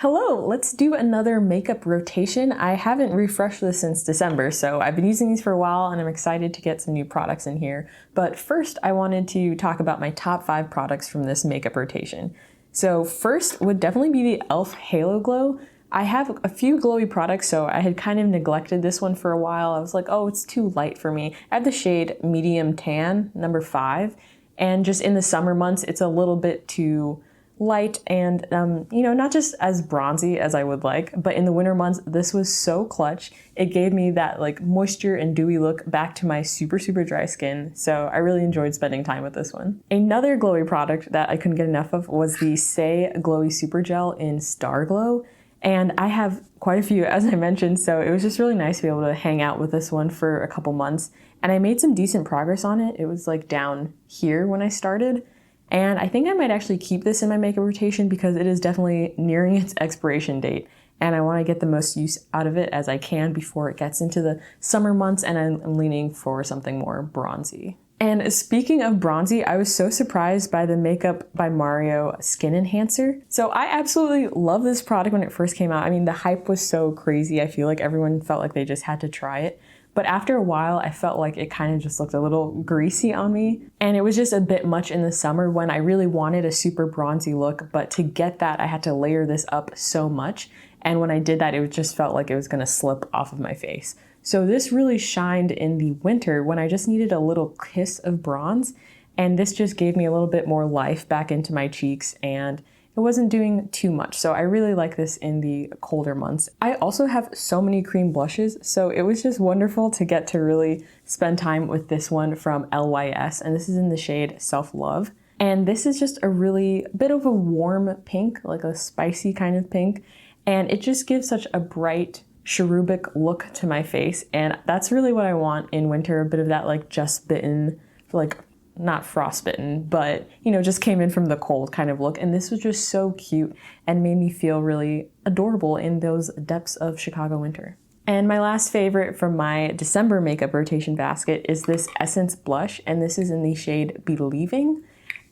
Hello, let's do another makeup rotation. I haven't refreshed this since December, so I've been using these for a while and I'm excited to get some new products in here. But first, I wanted to talk about my top 5 products from this makeup rotation. So first would definitely be the e.l.f. Halo Glow. I have a few glowy products, so I had kind of neglected this one for a while. I was like, oh, it's too light for me. I have the shade Medium Tan, number 5, and just in the summer months, it's a little bit too light and, not just as bronzy as I would like, but in the winter months, this was so clutch. It gave me that like moisture and dewy look back to my super, super dry skin. So I really enjoyed spending time with this one. Another glowy product that I couldn't get enough of was the Saie Glowy Super Gel in Starglow. And I have quite a few, as I mentioned, so it was just really nice to be able to hang out with this one for a couple months. And I made some decent progress on it. It was like down here when I started. And I think I might actually keep this in my makeup rotation because it is definitely nearing its expiration date. And I want to get the most use out of it as I can before it gets into the summer months, and I'm leaning for something more bronzy. And speaking of bronzy, I was so surprised by the Makeup by Mario Skin Enhancer. So I absolutely love this product when it first came out. I mean, the hype was so crazy. I feel like everyone felt like they just had to try it. But after a while, I felt like it kind of just looked a little greasy on me. And it was just a bit much in the summer when I really wanted a super bronzy look. But to get that, I had to layer this up so much. And when I did that, it just felt like it was gonna slip off of my face. So this really shined in the winter when I just needed a little kiss of bronze. And this just gave me a little bit more life back into my cheeks, and it wasn't doing too much. So I really like this in the colder months. I also have so many cream blushes, so it was just wonderful to get to really spend time with this one from LYS, and this is in the shade Self Love. And this is just a really bit of a warm pink, like a spicy kind of pink, and it just gives such a bright, cherubic look to my face, and that's really what I want in winter, a bit of that like just bitten, like not frostbitten, but just came in from the cold kind of look. And this was just so cute and made me feel really adorable in those depths of Chicago winter. And my last favorite from my December makeup rotation basket is this Essence blush, and this is in the shade Believing.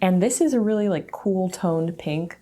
And this is a really like cool toned pink,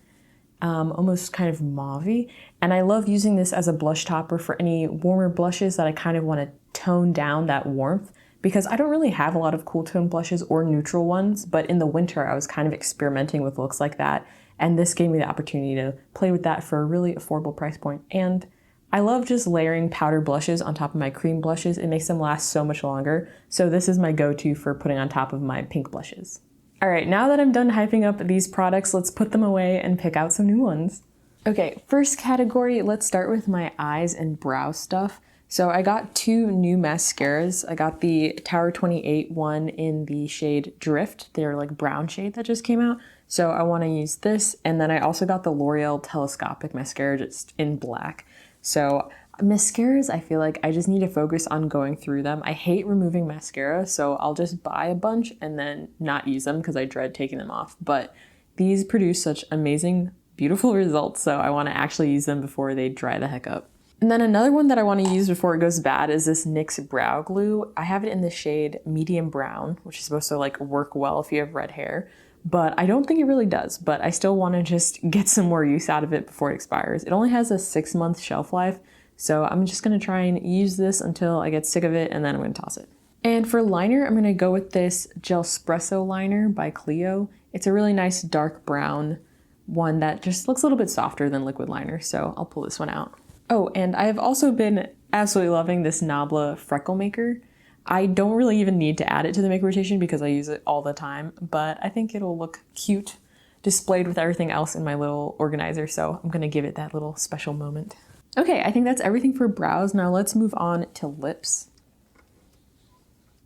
almost kind of mauve-y. And I love using this as a blush topper for any warmer blushes that I kind of want to tone down that warmth, because I don't really have a lot of cool tone blushes or neutral ones, but in the winter I was kind of experimenting with looks like that, and this gave me the opportunity to play with that for a really affordable price point. And I love just layering powder blushes on top of my cream blushes. It makes them last so much longer, so this is my go-to for putting on top of my pink blushes. All right, now that I'm done hyping up these products, let's put them away and pick out some new ones. Okay, first category, let's start with my eyes and brow stuff. So I got 2 new mascaras. I got the Tower 28 one in the shade Drift. They're like brown shade that just came out. So I want to use this. And then I also got the L'Oreal Telescopic Mascara just in black. So mascaras, I feel like I just need to focus on going through them. I hate removing mascara, so I'll just buy a bunch and then not use them because I dread taking them off. But these produce such amazing, beautiful results, so I want to actually use them before they dry the heck up. And then another one that I want to use before it goes bad is this NYX Brow Glue. I have it in the shade Medium Brown, which is supposed to like work well if you have red hair, but I don't think it really does. But I still want to just get some more use out of it before it expires. It only has a 6-month shelf life, so I'm just going to try and use this until I get sick of it, and then I'm going to toss it. And for liner, I'm going to go with this Gelspresso liner by Clio. It's a really nice dark brown one that just looks a little bit softer than liquid liner, so I'll pull this one out. Oh, and I have also been absolutely loving this Nabla Freckle Maker. I don't really even need to add it to the makeup rotation because I use it all the time, but I think it'll look cute displayed with everything else in my little organizer, so I'm gonna give it that little special moment. Okay, I think that's everything for brows. Now let's move on to lips.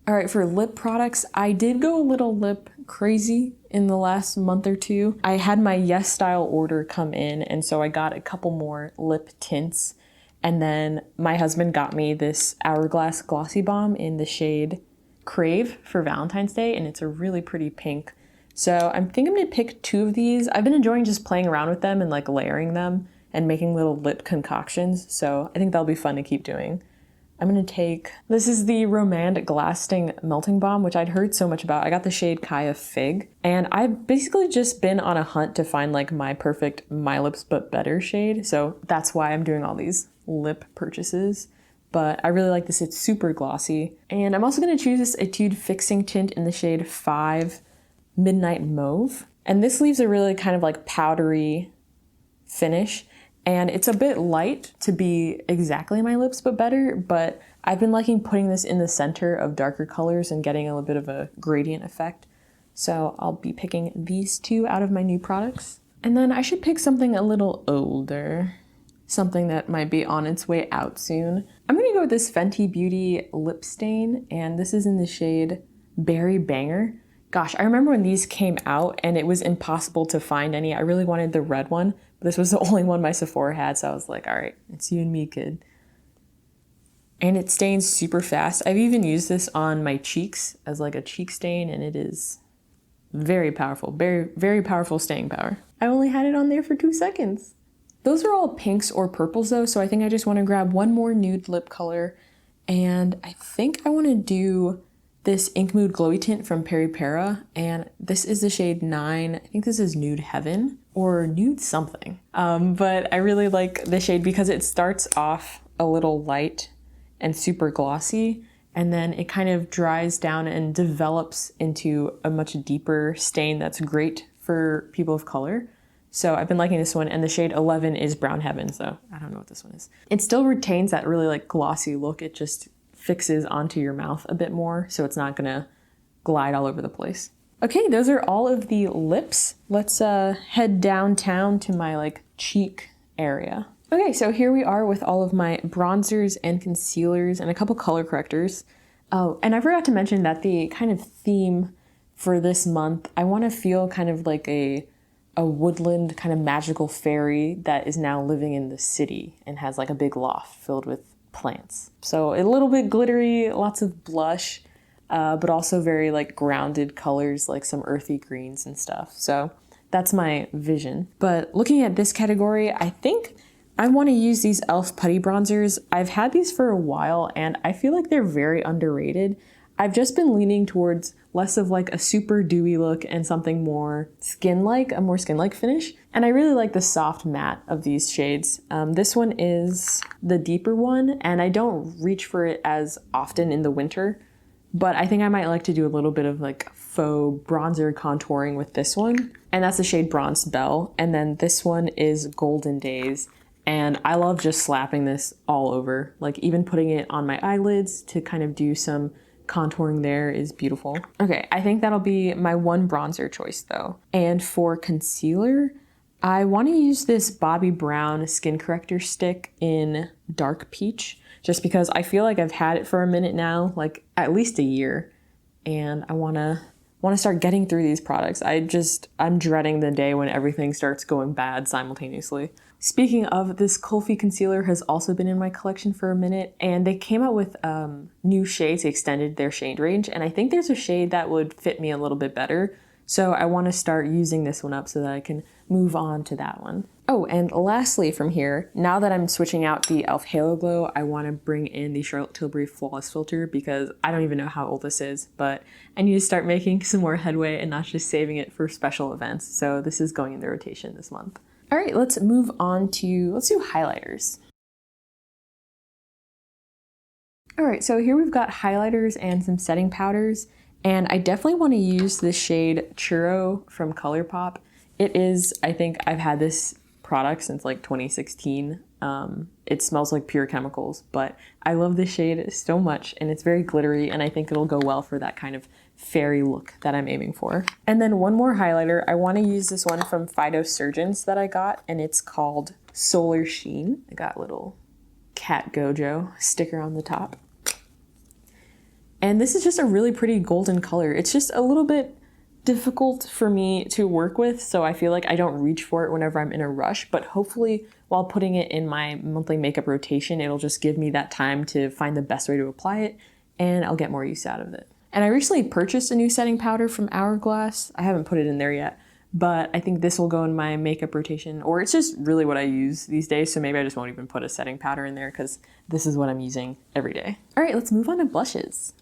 All right, for lip products, I did go a little lip crazy in the last month or two. I had my Yes Style order come in, and so I got a couple more lip tints. And then my husband got me this Hourglass Glossy Balm in the shade Crave for Valentine's Day, and it's a really pretty pink. So I think I'm gonna pick 2 of these. I've been enjoying just playing around with them and like layering them and making little lip concoctions, so I think that'll be fun to keep doing. I'm gonna take, this is the Romand Lasting Melting Balm, which I'd heard so much about. I got the shade Kaya Fig, and I've basically just been on a hunt to find like my perfect My Lips But Better shade. So that's why I'm doing all these lip purchases. But I really like this, it's super glossy. And I'm also gonna choose this Etude Fixing Tint in the shade 5 Midnight Mauve. And this leaves a really kind of like powdery finish. And it's a bit light to be exactly My Lips But Better, but I've been liking putting this in the center of darker colors and getting a little bit of a gradient effect. So I'll be picking these two out of my new products. And then I should pick something a little older, something that might be on its way out soon. I'm gonna go with this Fenty Beauty lip stain, and this is in the shade Berry Banger. Gosh, I remember when these came out and it was impossible to find any. I really wanted the red one, but this was the only one my Sephora had, so I was like, all right, it's you and me, kid. And it stains super fast. I've even used this on my cheeks as like a cheek stain, and it is very powerful, very, very powerful staying power. I only had it on there for 2 seconds. Those are all pinks or purples though, so I think I just want to grab one more nude lip color, and I think I want to do this Ink Mood Glowy Tint from Peri Para, and this is the shade 9. I think this is Nude Heaven or Nude something. But I really like the shade because it starts off a little light and super glossy, and then it kind of dries down and develops into a much deeper stain that's great for people of color. So I've been liking this one, and the shade 11 is Brown Heaven, so I don't know what this one is. It still retains that really like glossy look. It just fixes onto your mouth a bit more, so it's not gonna glide all over the place. Okay, those are all of the lips. Let's head downtown to my like cheek area. Okay, so here we are with all of my bronzers and concealers and a couple color correctors. Oh, and I forgot to mention that the kind of theme for this month, I want to feel kind of like a woodland kind of magical fairy that is now living in the city and has like a big loft filled with plants. So a little bit glittery, lots of blush, but also very like grounded colors, like some earthy greens and stuff. So that's my vision. But looking at this category, I think I want to use these e.l.f. putty bronzers. I've had these for a while and I feel like they're very underrated. I've just been leaning towards less of like a super dewy look and something more skin-like, a more skin-like finish. And I really like the soft matte of these shades. This one is the deeper one, and I don't reach for it as often in the winter, but I think I might like to do a little bit of like faux bronzer contouring with this one. And that's the shade Bronzed Belle. And then this one is Golden Daze. And I love just slapping this all over, like even putting it on my eyelids to kind of do some contouring there is beautiful. Okay, I think that'll be my one bronzer choice though. And for concealer, I want to use this Bobbi Brown skin corrector stick in Dark Peach, just because I feel like I've had it for a minute now, like at least a year, and I want to start getting through these products. I'm dreading the day when everything starts going bad simultaneously. Speaking of, this Kulfi concealer has also been in my collection for a minute, and they came out with new shades. They extended their shade range, and I think there's a shade that would fit me a little bit better. So I want to start using this one up so that I can move on to that one. Oh, and lastly from here, now that I'm switching out the e.l.f. Halo Glow, I want to bring in the Charlotte Tilbury Flawless Filter because I don't even know how old this is, but I need to start making some more headway and not just saving it for special events. So this is going in the rotation this month. All right, let's move on to, let's do highlighters. All right, so here we've got highlighters and some setting powders, and I definitely want to use this shade Churro from ColourPop. It is, I think I've had this product since like 2016. It smells like pure chemicals, but I love this shade so much, and it's very glittery, and I think it'll go well for that kind of fairy look that I'm aiming for. And then one more highlighter, I want to use this one from Phytosurgence that I got, and it's called Solar Sheen. I got a little cat Gojo sticker on the top. And this is just a really pretty golden color. It's just a little bit difficult for me to work with, so I feel like I don't reach for it whenever I'm in a rush, but hopefully while putting it in my monthly makeup rotation, it'll just give me that time to find the best way to apply it, and I'll get more use out of it. And I recently purchased a new setting powder from Hourglass. I haven't put it in there yet, but I think this will go in my makeup rotation, or it's just really what I use these days, so maybe I just won't even put a setting powder in there because this is what I'm using every day. All right, let's move on to blushes.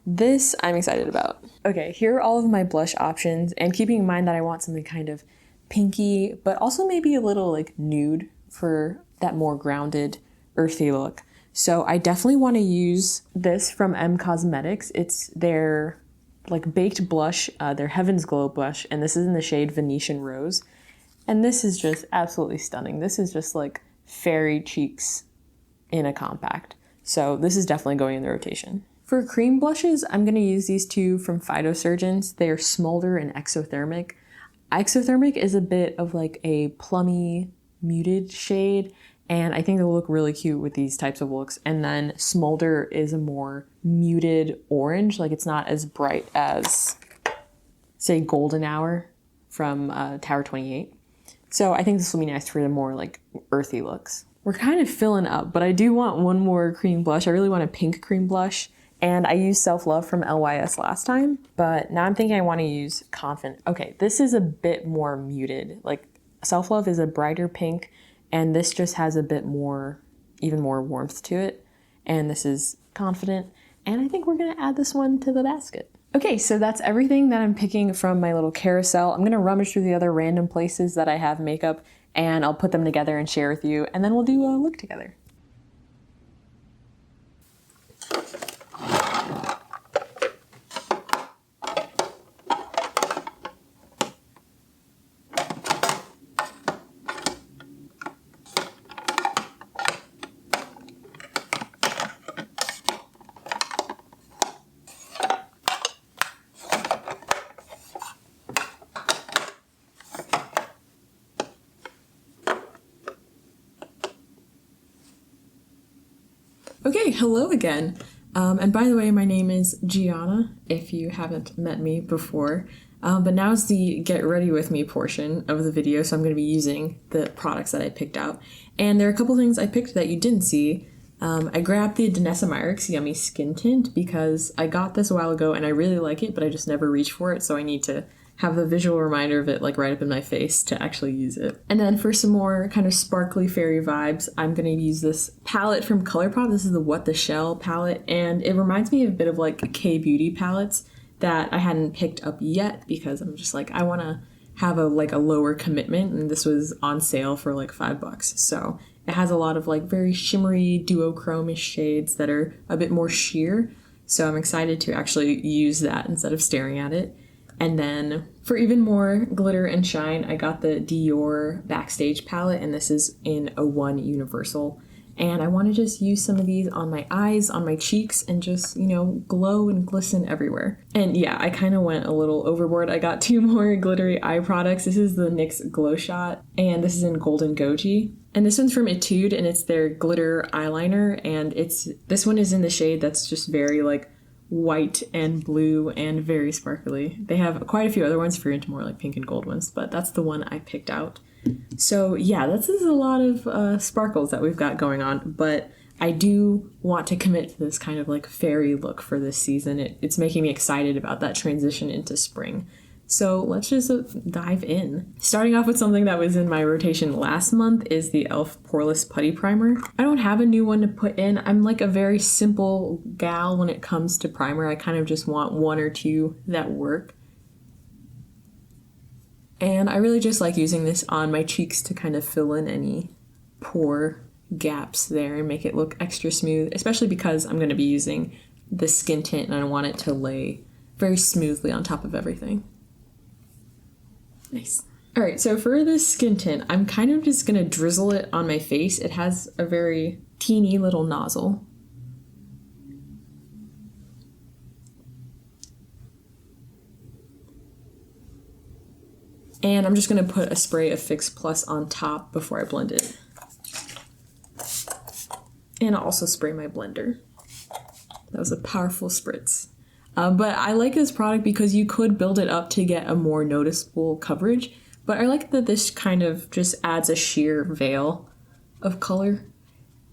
This I'm excited about. Okay, here are all of my blush options, and keeping in mind that I want something kind of pinky, but also maybe a little like nude for that more grounded, earthy look. So I definitely want to use this from M Cosmetics. It's their like baked blush, their Heaven's Glow blush, and this is in the shade Venetian Rose. And this is just absolutely stunning. This is just like fairy cheeks in a compact. So this is definitely going in the rotation. For cream blushes, I'm going to use these two from Phytosurgence. They are Smolder and Exothermic. Exothermic is a bit of like a plummy, muted shade, and I think they'll look really cute with these types of looks. And then Smolder is a more muted orange, like it's not as bright as, say, Golden Hour from Tower 28. So I think this will be nice for the more like earthy looks. We're kind of filling up, but I do want one more cream blush. I really want a pink cream blush. And I used Self Love from LYS last time, but now I'm thinking I want to use Confident. Okay, this is a bit more muted. Like Self Love is a brighter pink, and this just has a bit more, even more warmth to it. And this is Confident, and I think we're gonna add this one to the basket. Okay, so that's everything that I'm picking from my little carousel. I'm gonna rummage through the other random places that I have makeup, and I'll put them together and share with you, and then we'll do a look together. Okay, hello again. And by the way, my name is Gianna, if you haven't met me before. But now is the get ready with me portion of the video, so I'm going to be using the products that I picked out. And there are a couple things I picked that you didn't see. I grabbed the Danessa Myricks Yummy Skin Tint because I got this a while ago and I really like it, but I just never reached for it, so I need to have the visual reminder of it like right up in my face to actually use it. And then for some more kind of sparkly fairy vibes, I'm gonna use this palette from ColourPop. This is the What the Shell palette, and it reminds me a bit of like K-beauty palettes that I hadn't picked up yet because I'm just like, I wanna have a lower commitment, and this was on sale for like $5. So it has a lot of like very shimmery duochrome-ish shades that are a bit more sheer. So I'm excited to actually use that instead of staring at it. And then for even more glitter and shine, I got the Dior Backstage palette, and this is in 01 Universal. And I want to just use some of these on my eyes, on my cheeks, and just, you know, glow and glisten everywhere. And yeah, I kind of went a little overboard. I got two more glittery eye products. This is the NYX Glow Shot, and this is in Golden Goji. And this one's from Etude, and it's their glitter eyeliner, and this one is in the shade that's just very like white and blue and very sparkly. They have quite a few other ones if you're into more like pink and gold ones, but that's the one I picked out. So yeah, this is a lot of sparkles that we've got going on, but I do want to commit to this kind of like fairy look for this season. It's making me excited about that transition into spring. So let's just dive in. Starting off with something that was in my rotation last month is the e.l.f. Poreless Putty Primer. I don't have a new one to put in. I'm like a very simple gal when it comes to primer. I kind of just want one or two that work. And I really just like using this on my cheeks to kind of fill in any pore gaps there and make it look extra smooth, especially because I'm going to be using the skin tint and I want it to lay very smoothly on top of everything. Nice. All right, so for this skin tint, I'm kind of just gonna drizzle it on my face. It has a very teeny little nozzle. And I'm just gonna put a spray of Fix Plus on top before I blend it. And I'll also spray my blender. That was a powerful spritz. But I like this product because you could build it up to get a more noticeable coverage, but I like that this kind of just adds a sheer veil of color.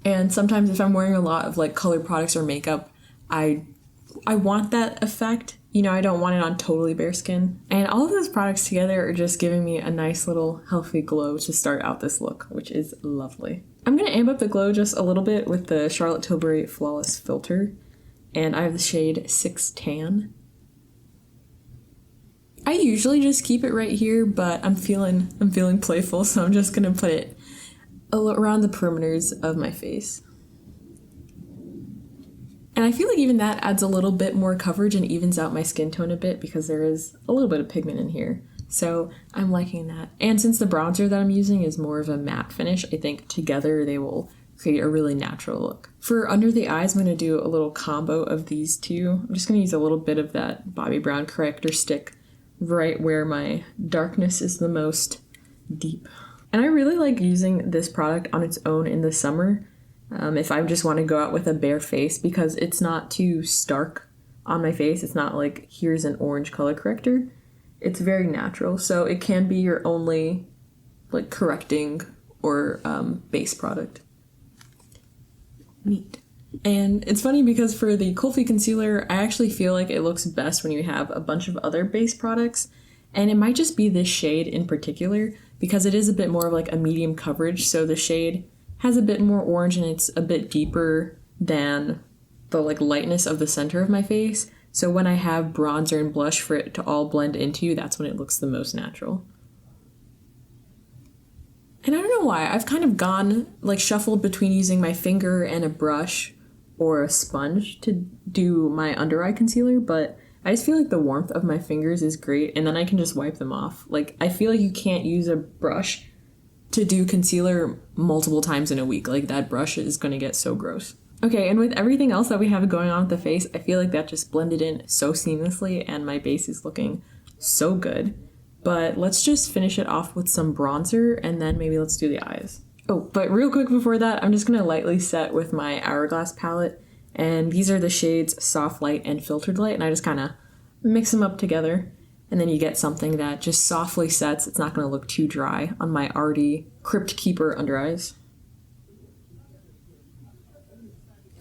And sometimes if I'm wearing a lot of like color products or makeup, I want that effect, you know, I don't want it on totally bare skin. And all of those products together are just giving me a nice little healthy glow to start out this look, which is lovely. I'm going to amp up the glow just a little bit with the Charlotte Tilbury Flawless Filter, and I have the shade 6 Tan. I usually just keep it right here, but I'm feeling playful, so I'm just going to put it around the perimeters of my face. And I feel like even that adds a little bit more coverage and evens out my skin tone a bit because there is a little bit of pigment in here. So I'm liking that. And since the bronzer that I'm using is more of a matte finish, I think together they will create a really natural look. For under the eyes, I'm going to do a little combo of these two. I'm just going to use a little bit of that Bobbi Brown corrector stick right where my darkness is the most deep. And I really like using this product on its own in the summer if I just want to go out with a bare face because it's not too stark on my face. It's not like here's an orange color corrector. It's very natural, so it can be your only like correcting or base product. Neat. And it's funny because for the Kulfi concealer, I actually feel like it looks best when you have a bunch of other base products. And it might just be this shade in particular because it is a bit more of like a medium coverage. So the shade has a bit more orange and it's a bit deeper than the like lightness of the center of my face. So when I have bronzer and blush for it to all blend into, that's when it looks the most natural. And I don't know why, I've kind of gone like shuffled between using my finger and a brush or a sponge to do my under eye concealer, but I just feel like the warmth of my fingers is great and then I can just wipe them off. Like I feel like you can't use a brush to do concealer multiple times in a week. Like that brush is going to get so gross. Okay, and with everything else that we have going on with the face, I feel like that just blended in so seamlessly and my base is looking so good. But let's just finish it off with some bronzer and then maybe let's do the eyes. Oh, but real quick before that, I'm just going to lightly set with my Hourglass palette. And these are the shades Soft Light and Filtered Light. And I just kind of mix them up together. And then you get something that just softly sets. It's not going to look too dry on my already Crypt Keeper under eyes.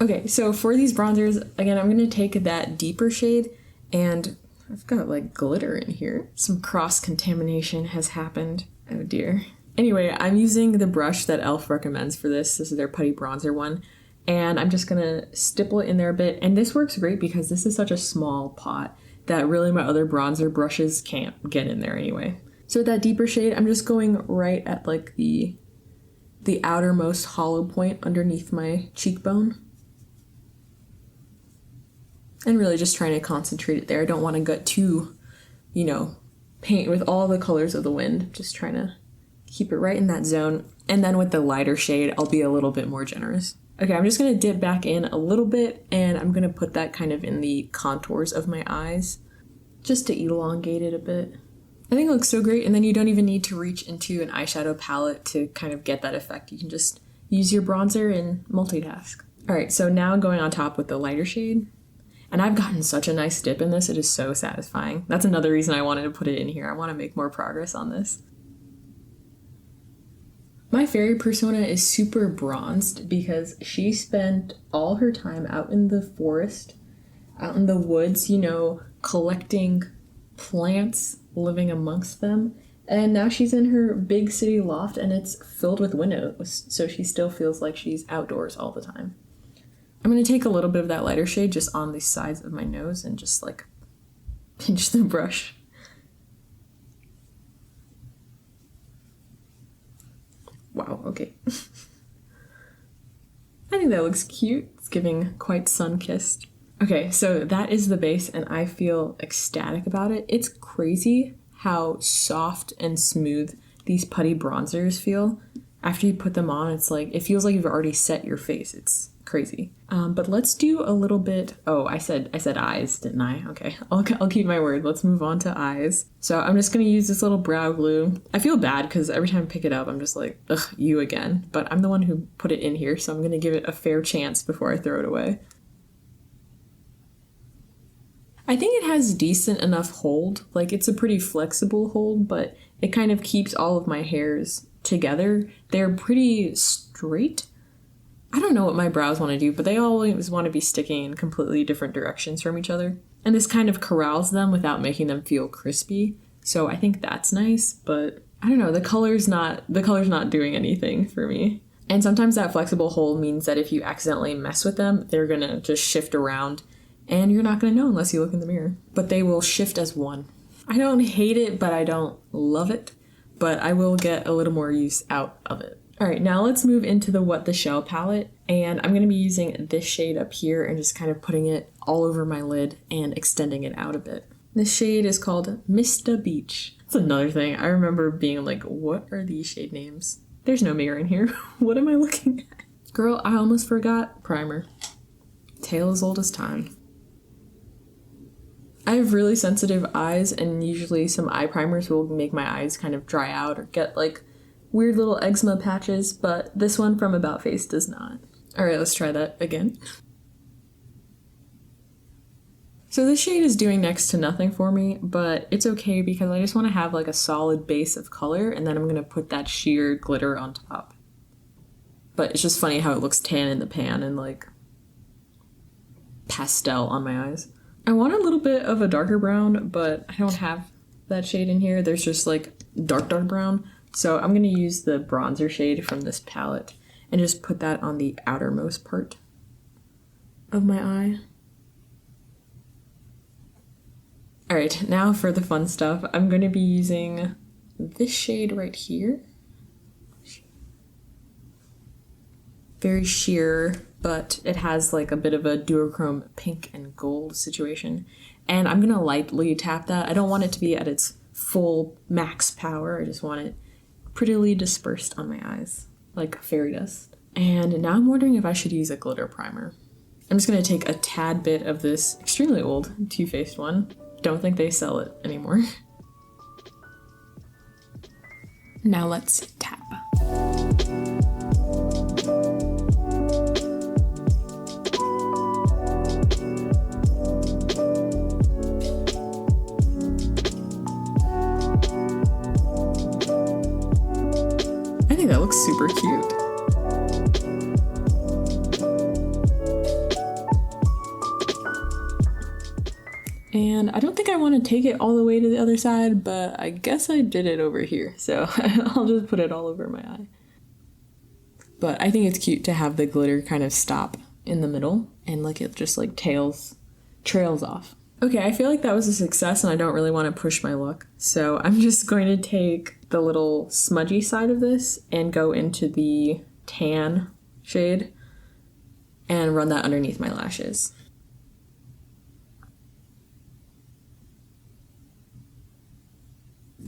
Okay, so for these bronzers, again, I'm going to take that deeper shade. And I've got like glitter in here. Some cross-contamination has happened. Oh dear. Anyway, I'm using the brush that e.l.f. recommends for this. This is their putty bronzer one. And I'm just gonna stipple it in there a bit. And this works great because this is such a small pot that really my other bronzer brushes can't get in there anyway. So with that deeper shade, I'm just going right at like the outermost hollow point underneath my cheekbone. And really just trying to concentrate it there. I don't want to get too, you know, paint with all the colors of the wind. Just trying to keep it right in that zone. And then with the lighter shade, I'll be a little bit more generous. Okay, I'm just going to dip back in a little bit and I'm going to put that kind of in the contours of my eyes just to elongate it a bit. I think it looks so great, and then you don't even need to reach into an eyeshadow palette to kind of get that effect. You can just use your bronzer and multitask. All right, so now going on top with the lighter shade. And I've gotten such a nice dip in this. It is so satisfying. That's another reason I wanted to put it in here. I want to make more progress on this. My fairy persona is super bronzed because she spent all her time out in the forest, out in the woods, you know, collecting plants, living amongst them. And now she's in her big city loft and it's filled with windows, so she still feels like she's outdoors all the time. I'm going to take a little bit of that lighter shade just on the sides of my nose and just like pinch the brush. Wow, okay. I think that looks cute. It's giving quite sun-kissed. Okay, so that is the base and I feel ecstatic about it. It's crazy how soft and smooth these putty bronzers feel. After you put them on, it's like, it feels like you've already set your face. It's crazy. But let's do a little bit. Oh, I said eyes, didn't I? Okay, I'll keep my word. Let's move on to eyes. So I'm just gonna use this little brow glue. I feel bad because every time I pick it up, I'm just like, ugh, you again. But I'm the one who put it in here, so I'm gonna give it a fair chance before I throw it away. I think it has decent enough hold. Like, it's a pretty flexible hold, but it kind of keeps all of my hairs together. They're pretty straight. I don't know what my brows want to do, but they always want to be sticking in completely different directions from each other. And this kind of corrals them without making them feel crispy. So I think that's nice, but I don't know, the color's not doing anything for me. And sometimes that flexible hold means that if you accidentally mess with them, they're gonna just shift around and you're not gonna know unless you look in the mirror. But they will shift as one. I don't hate it, but I don't love it. But I will get a little more use out of it. All right, now let's move into the What the Shell palette. And I'm gonna be using this shade up here and just kind of putting it all over my lid and extending it out a bit. This shade is called Mr. Beach. That's another thing. I remember being like, what are these shade names? There's no mirror in here. What am I looking at? Girl, I almost forgot primer. Tale as old as time. I have really sensitive eyes, and usually some eye primers will make my eyes kind of dry out or get like weird little eczema patches, but this one from About Face does not. All right, let's try that again. So this shade is doing next to nothing for me, but it's okay because I just want to have like a solid base of color, and then I'm going to put that sheer glitter on top. But it's just funny how it looks tan in the pan and like pastel on my eyes. I want a little bit of a darker brown, but I don't have that shade in here. There's just like dark brown. So I'm going to use the bronzer shade from this palette and just put that on the outermost part of my eye. All right, now for the fun stuff. I'm going to be using this shade right here. Very sheer, but it has like a bit of a duochrome pink and gold situation. And I'm gonna lightly tap that. I don't want it to be at its full max power. I just want it prettily dispersed on my eyes, like fairy dust. And now I'm wondering if I should use a glitter primer. I'm just gonna take a tad bit of this extremely old Too Faced one. Don't think they sell it anymore. Now let's tap. That looks super cute. And I don't think I want to take it all the way to the other side, but I guess I did it over here. So I'll just put it all over my eye. But I think it's cute to have the glitter kind of stop in the middle and like it just like trails off. Okay, I feel like that was a success and I don't really want to push my look. So I'm just going to take the little smudgy side of this and go into the tan shade and run that underneath my lashes.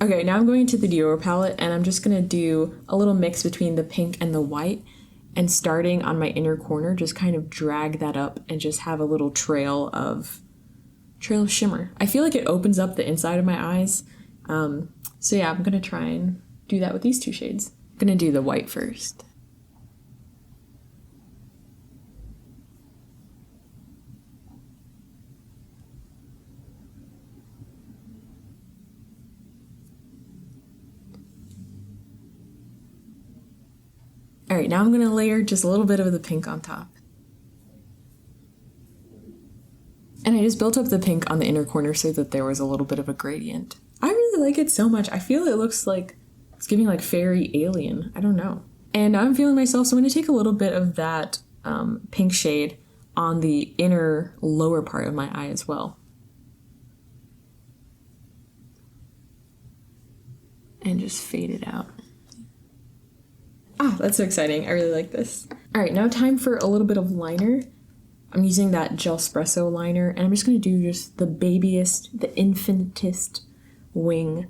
Okay, now I'm going to the Dior palette and I'm just gonna do a little mix between the pink and the white, and starting on my inner corner, just kind of drag that up and just have a little trail of shimmer. I feel like it opens up the inside of my eyes. So yeah, I'm gonna try and do that with these two shades. I'm gonna do the white first. All right, now I'm gonna layer just a little bit of the pink on top. And I just built up the pink on the inner corner so that there was a little bit of a gradient. I really like it so much. I feel it looks like it's giving like fairy alien. I don't know. And now I'm feeling myself, so I'm gonna take a little bit of that pink shade on the inner lower part of my eye as well. And just fade it out. Ah, that's so exciting. I really like this. All right, now time for a little bit of liner. I'm using that Gelespresso liner, and I'm just going to do just the babyest, the infantest wing.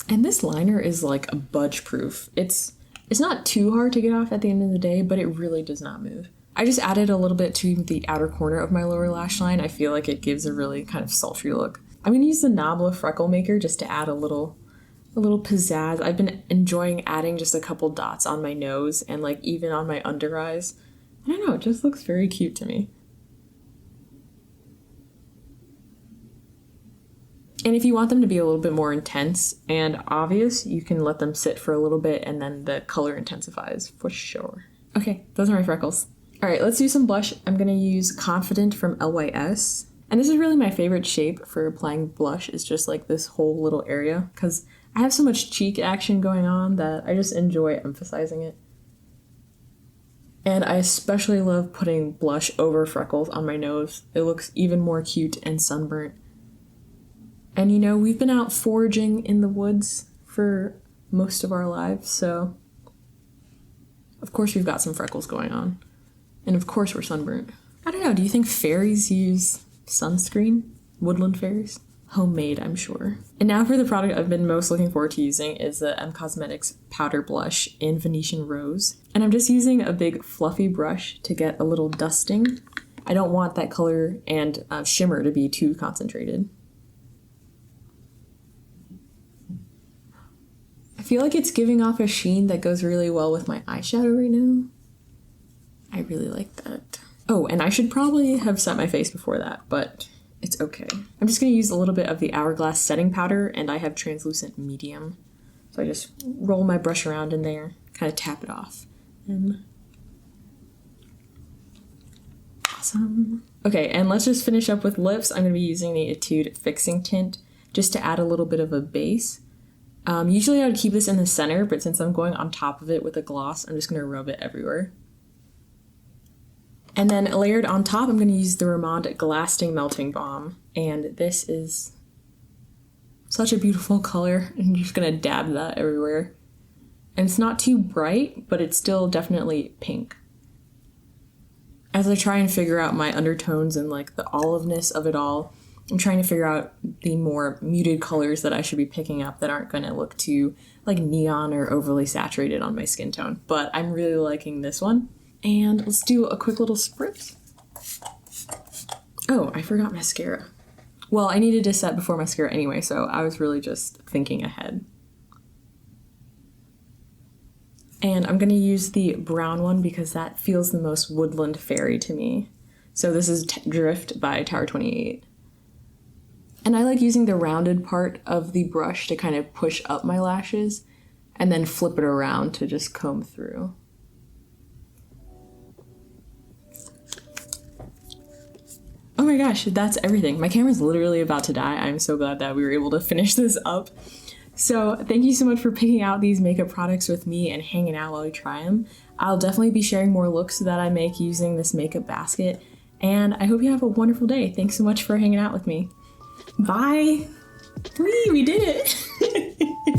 And this liner is like a budge proof. It's not too hard to get off at the end of the day, but it really does not move. I just added a little bit to the outer corner of my lower lash line. I feel like it gives a really kind of sultry look. I'm going to use the Nabla freckle maker just to add a little pizzazz. I've been enjoying adding just a couple dots on my nose and like even on my under eyes. I don't know, it just looks very cute to me. And if you want them to be a little bit more intense and obvious, you can let them sit for a little bit and then the color intensifies for sure. Okay, those are my freckles. All right, let's do some blush. I'm gonna use Confident from LYS. And this is really my favorite shape for applying blush, is just like this whole little area, because I have so much cheek action going on that I just enjoy emphasizing it. And I especially love putting blush over freckles on my nose. It looks even more cute and sunburnt. And you know, we've been out foraging in the woods for most of our lives, so of course we've got some freckles going on. And of course we're sunburnt. I don't know, do you think fairies use sunscreen? Woodland fairies? Homemade, I'm sure. And now for the product I've been most looking forward to using is the M Cosmetics powder blush in Venetian Rose. And I'm just using a big fluffy brush to get a little dusting. I don't want that color and shimmer to be too concentrated. I feel like it's giving off a sheen that goes really well with my eyeshadow right now. I really like that. Oh, and I should probably have set my face before that, but it's okay. I'm just gonna use a little bit of the Hourglass setting powder, and I have translucent medium. So I just roll my brush around in there, kind of tap it off. And awesome. Okay, and let's just finish up with lips. I'm gonna be using the Etude Fixing Tint just to add a little bit of a base. Usually I would keep this in the center, but since I'm going on top of it with a gloss, I'm just gonna rub it everywhere. And then layered on top, I'm going to use the Romand Glasting Melting Balm. And this is such a beautiful color. I'm just going to dab that everywhere. And it's not too bright, but it's still definitely pink. As I try and figure out my undertones and like the oliveness of it all, I'm trying to figure out the more muted colors that I should be picking up that aren't going to look too like neon or overly saturated on my skin tone. But I'm really liking this one. And let's do a quick little spritz. Oh, I forgot mascara. Well, I needed to set before mascara anyway, so I was really just thinking ahead. And I'm gonna use the brown one because that feels the most woodland fairy to me. So this is Drift by Tower 28. And I like using the rounded part of the brush to kind of push up my lashes and then flip it around to just comb through. Oh my gosh, that's everything. My camera's literally about to die. I'm so glad that we were able to finish this up. So thank you so much for picking out these makeup products with me and hanging out while we try them. I'll definitely be sharing more looks that I make using this makeup basket. And I hope you have a wonderful day. Thanks so much for hanging out with me. Bye. Whee, we did it.